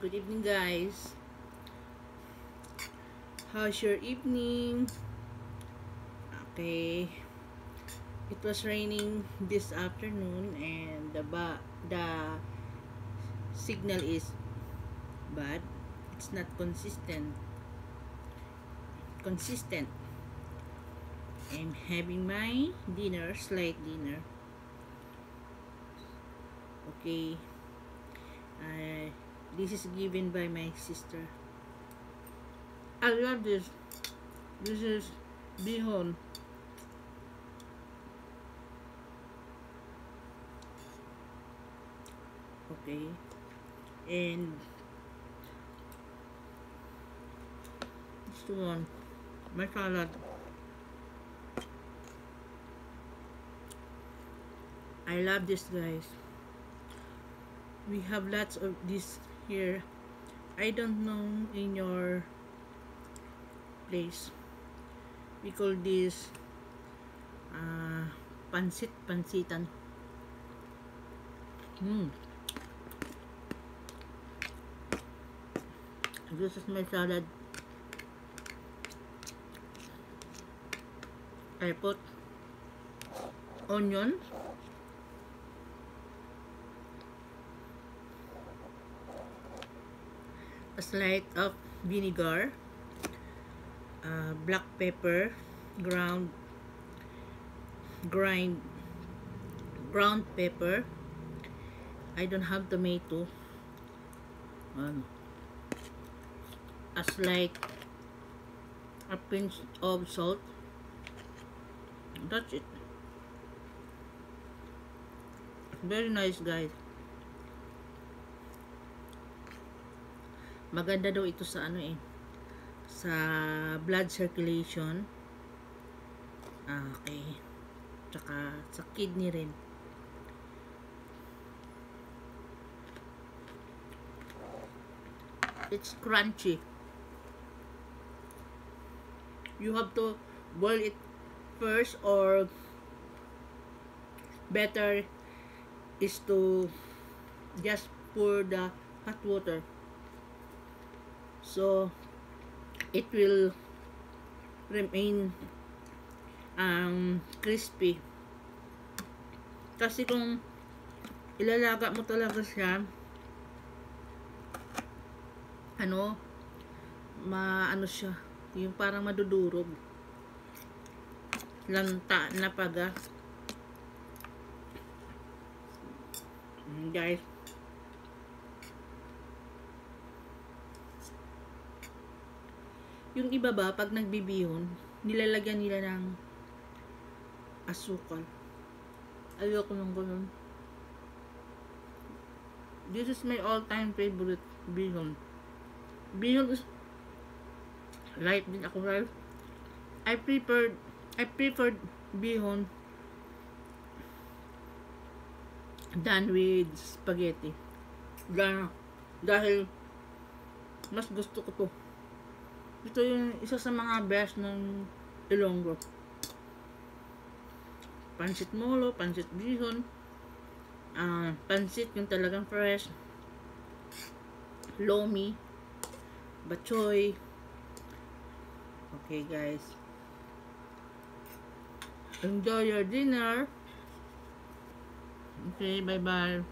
Good evening, guys. How's your evening? Okay. It was raining this afternoon and the signal is bad. It's not consistent. I'm having my dinner, slight dinner. Okay. This is given by my sister. I love this. This is bihon. Okay. And this one, my salad. I love this, guys. We have lots of this here. I don't know in your place. We call this pansitan. This is my salad. I put onion, a slight of vinegar, black pepper, ground pepper. I don't have tomato. A pinch of salt. That's it. Very nice, guys. Maganda daw ito sa sa blood circulation. Okay. Tsaka sa kidney rin. It's crunchy. You have to boil it first, or better is to just pour the hot water, so it will remain crispy. Kasi kung ilalaga mo talaga siya, maano siya, yung parang madudurog, lanta na paga. Guys, yung iba ba pag nagbibihon, nilalagyan nila ng asukal. Ayoko nung ganun. This is my all-time favorite bihon. Bihon is light din ako, guys. I preferred bihon than with spaghetti. Dahil mas gusto ko to. Ito yung isa sa mga best ng Ilonggo. Pansit molo, pansit bihon, pansit yung talagang fresh, lomi, bachoy. Okay, guys. Enjoy your dinner. Okay, bye-bye.